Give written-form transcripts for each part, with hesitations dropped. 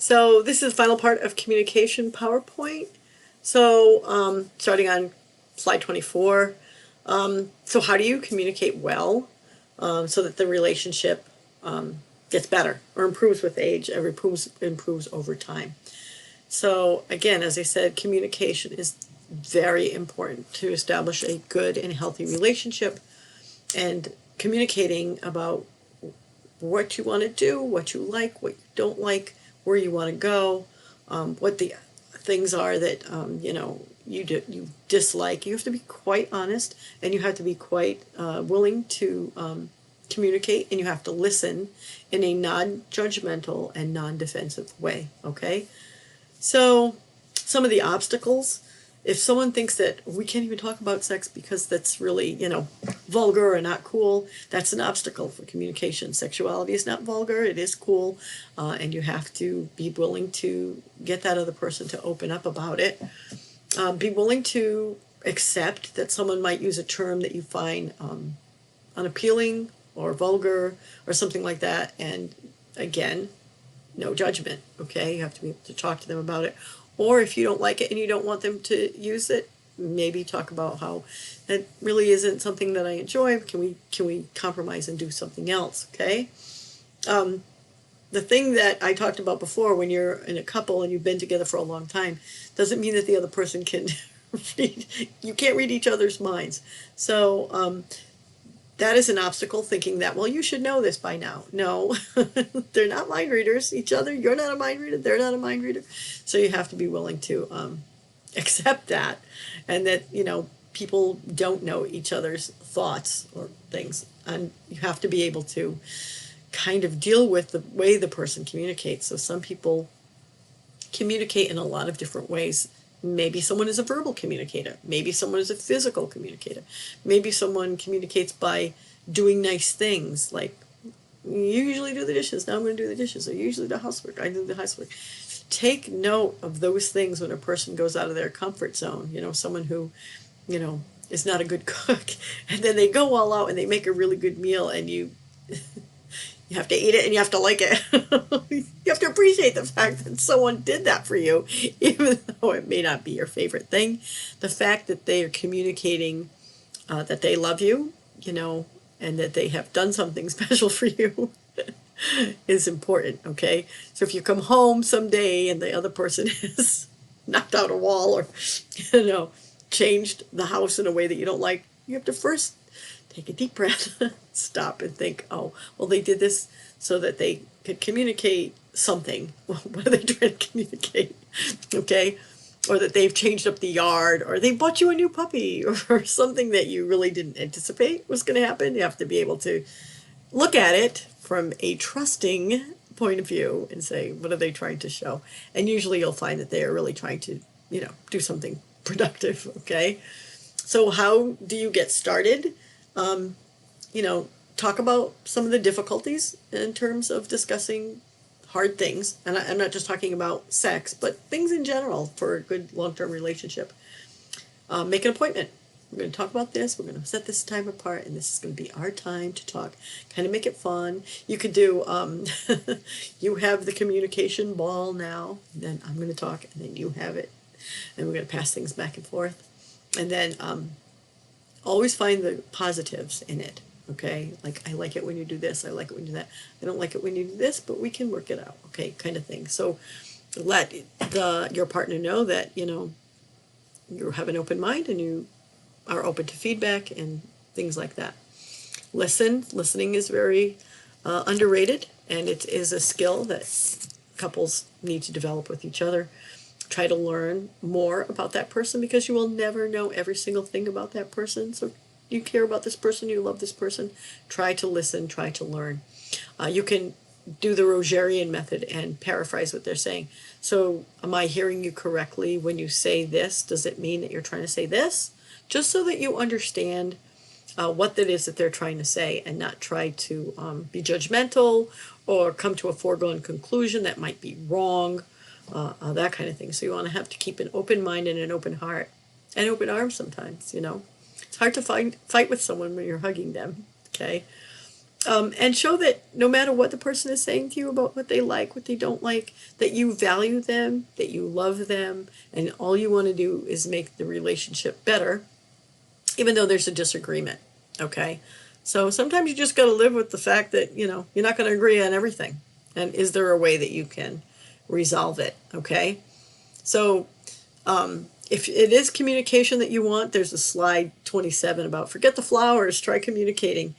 So this is the final part of communication PowerPoint. So starting on slide 24. So how do you communicate well so that the relationship gets better or improves with age or improves over time? So again, as I said, communication is very important to establish a good and healthy relationship, and communicating about what you want to do, what you like, what you don't like, where you want to go, what the things are that you dislike. You have to be quite honest, and you have to be quite willing to communicate, and you have to listen in a non-judgmental and non-defensive way. Okay, so some of the obstacles. If someone thinks that we can't even talk about sex because that's really, vulgar or not cool, that's an obstacle for communication. Sexuality is not vulgar, it is cool, and you have to be willing to get that other person to open up about it. Be willing to accept that someone might use a term that you find unappealing or vulgar or something like that, and again, no judgment, okay? You have to be able to talk to them about it. Or if you don't like it and you don't want them to use it, maybe talk about how that really isn't something that I enjoy. Can we compromise and do something else? Okay. The thing that I talked about before, when you're in a couple and you've been together for a long time, doesn't mean that the other person can read. You can't read each other's minds. So that is an obstacle, thinking that, well, you should know this by now. No, they're not mind readers. Each other, you're not a mind reader, they're not a mind reader. So you have to be willing to accept that, and that, people don't know each other's thoughts or things. And you have to be able to kind of deal with the way the person communicates. So some people communicate in a lot of different ways. Maybe someone is a verbal communicator. Maybe someone is a physical communicator. Maybe someone communicates by doing nice things, like, you usually do the dishes, now I'm going to do the dishes. Or you usually do the housework, I do the housework. Take note of those things when a person goes out of their comfort zone. Someone who, is not a good cook, and then they go all out and they make a really good meal, and you have to eat it and you have to like it. You have to appreciate the fact that someone did that for you, even though it may not be your favorite thing. The fact that they are communicating that they love you, and that they have done something special for you is important, okay? So if you come home someday and the other person has knocked out a wall or, changed the house in a way that you don't like, you have to first take a deep breath, stop and think, oh, well, they did this so that they could communicate something. Well, what are they trying to communicate? Okay? Or that they've changed up the yard, or they bought you a new puppy, or something that you really didn't anticipate was going to happen. You have to be able to look at it from a trusting point of view and say, what are they trying to show? And usually you'll find that they are really trying to, do something productive, okay? So how do you get started? Talk about some of the difficulties in terms of discussing hard things. And I'm not just talking about sex, but things in general for a good long-term relationship. Make an appointment. We're going to talk about this. We're going to set this time apart, and this is going to be our time to talk. Kind of make it fun. You could do, you have the communication ball now, and then I'm going to talk, and then you have it. And we're going to pass things back and forth. And then always find the positives in it, okay? Like, I like it when you do this, I like it when you do that. I don't like it when you do this, but we can work it out, okay, kind of thing. So let your partner know that, you have an open mind and you are open to feedback and things like that. Listening is very underrated, and it is a skill that couples need to develop with each other. Try to learn more about that person, because you will never know every single thing about that person. So you care about this person, you love this person, try to listen, try to learn. You can do the Rogerian method and paraphrase what they're saying. So, am I hearing you correctly when you say this? Does it mean that you're trying to say this? Just so that you understand what that is that they're trying to say, and not try to be judgmental or come to a foregone conclusion that might be wrong. That kind of thing. So you want to have to keep an open mind and an open heart and open arms sometimes, It's hard to fight with someone when you're hugging them, okay? And show that no matter what the person is saying to you about what they like, what they don't like, that you value them, that you love them, and all you want to do is make the relationship better, even though there's a disagreement. Okay? So sometimes you just got to live with the fact that, you're not going to agree on everything. And is there a way that you can resolve it? Okay? So if it is communication that you want, there's a slide 27 about forget the flowers, try communicating.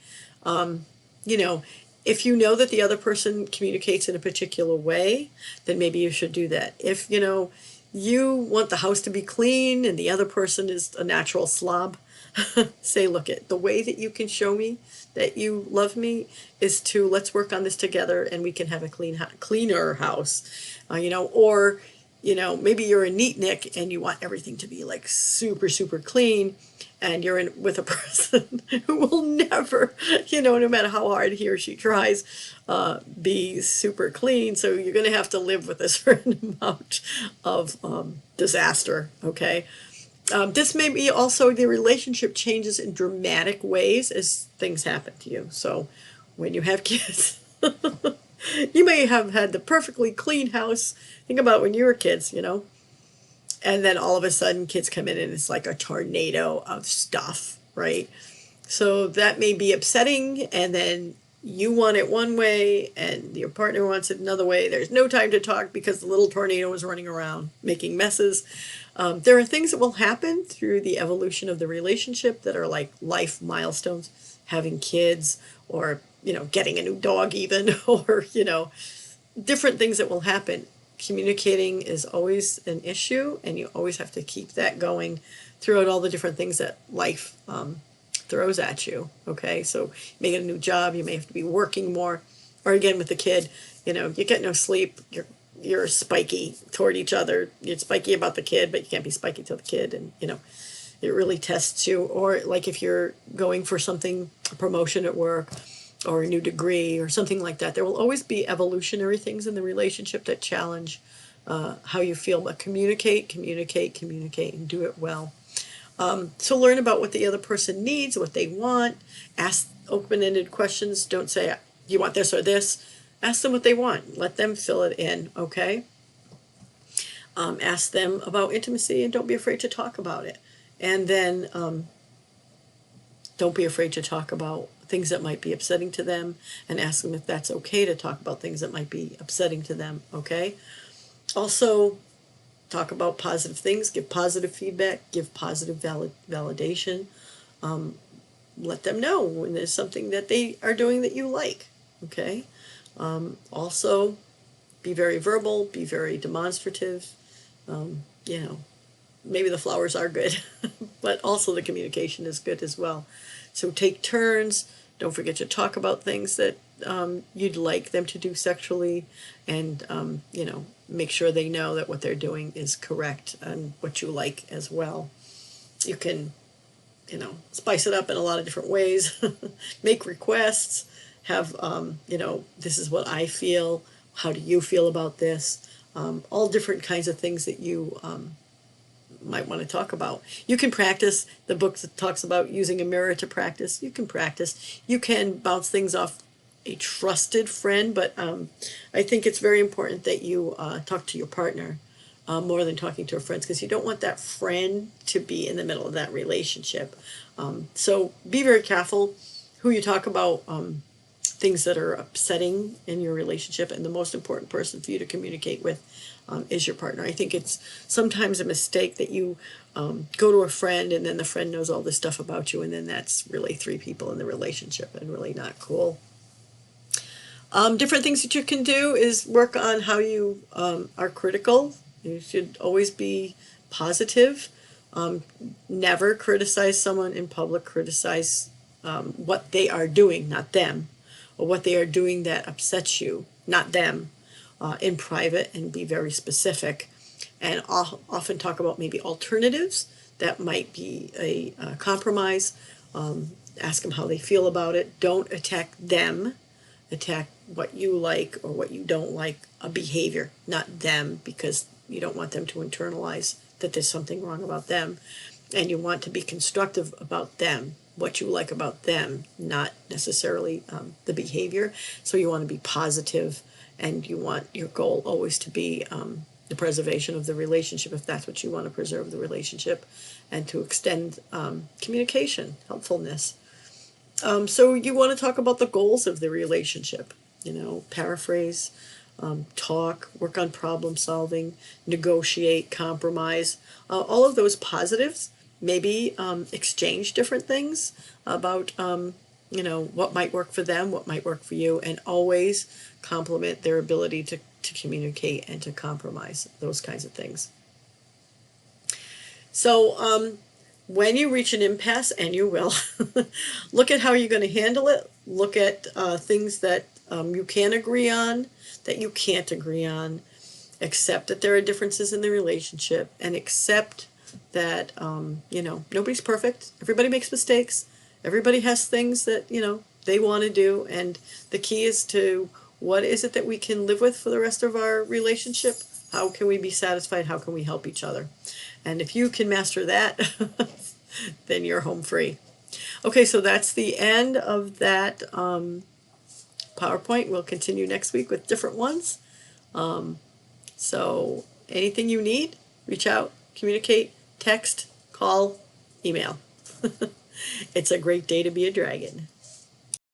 You know, if you know that the other person communicates in a particular way, then maybe you should do that. If, you want the house to be clean and the other person is a natural slob, say, look, the way that you can show me that you love me is to let's work on this together and we can have a cleaner house, or, maybe you're a neatnik and you want everything to be like super, super clean, and you're in with a person who will never, no matter how hard he or she tries, be super clean. So you're going to have to live with a certain amount of disaster, okay? This may be also the relationship changes in dramatic ways as things happen to you. So when you have kids, you may have had the perfectly clean house. Think about when you were kids, and then all of a sudden kids come in and it's like a tornado of stuff, right? So that may be upsetting, and then you want it one way and your partner wants it another way. There's no time to talk because the little tornado is running around making messes. There are things that will happen through the evolution of the relationship that are like life milestones, having kids, or, getting a new dog even, or, different things that will happen. Communicating is always an issue, and you always have to keep that going throughout all the different things that life throws at you. Okay, so you may get a new job, you may have to be working more, or again with the kid, you get no sleep, you're spiky toward each other, you're spiky about the kid, but you can't be spiky to the kid, and it really tests you. Or like if you're going for something, a promotion at work, or a new degree or something like that, there will always be evolutionary things in the relationship that challenge how you feel. But communicate, communicate, communicate, and do it well. So learn about what the other person needs, what they want. Ask open-ended questions. Don't say, do you want this or this? Ask them what they want. Let them fill it in, okay? Ask them about intimacy, and don't be afraid to talk about it. And then don't be afraid to talk about things that might be upsetting to them, and ask them if that's okay to talk about things that might be upsetting to them, okay? Also, talk about positive things, give positive feedback, give positive validation. Let them know when there's something that they are doing that you like, okay? Also, be very verbal, be very demonstrative. Maybe the flowers are good, but also the communication is good as well. So take turns. Don't forget to talk about things that you'd like them to do sexually, and make sure they know that what they're doing is correct and what you like as well. You can, spice it up in a lot of different ways. Make requests. Have, this is what I feel. How do you feel about this? All different kinds of things that you might want to talk about. You can practice. The book that talks about using a mirror to practice. You can practice. You can bounce things off a trusted friend, but I think it's very important that you talk to your partner more than talking to a friend, because you don't want that friend to be in the middle of that relationship. So be very careful who you talk about things that are upsetting in your relationship, and the most important person for you to communicate with is your partner. I think it's sometimes a mistake that you go to a friend and then the friend knows all this stuff about you, and then that's really three people in the relationship, and really not cool. Different things that you can do is work on how you are critical. You should always be positive. Never criticize someone in public. Criticize what they are doing, not them, or what they are doing that upsets you, not them, in private, and be very specific. And often talk about maybe alternatives that might be a compromise. Ask them how they feel about it. Don't attack them. Attack what you like or what you don't like, a behavior, not them, because you don't want them to internalize that there's something wrong about them. And you want to be constructive about them. what you like about them, not necessarily the behavior. So you want to be positive, and you want your goal always to be the preservation of the relationship, if that's what you want to preserve the relationship, and to extend communication, helpfulness. So you want to talk about the goals of the relationship, paraphrase, talk, work on problem solving, negotiate, compromise, all of those positives. Maybe exchange different things about, what might work for them, what might work for you, and always compliment their ability to communicate and to compromise, those kinds of things. So when you reach an impasse, and you will, look at how you're going to handle it. Look at things that you can agree on, that you can't agree on. Accept that there are differences in the relationship, and accept that, nobody's perfect. Everybody makes mistakes. Everybody has things that, they want to do. And the key is to, what is it that we can live with for the rest of our relationship? How can we be satisfied? How can we help each other? And if you can master that, then you're home free. Okay, so that's the end of that PowerPoint. We'll continue next week with different ones. So anything you need, reach out, communicate, text, call, email. It's a great day to be a dragon.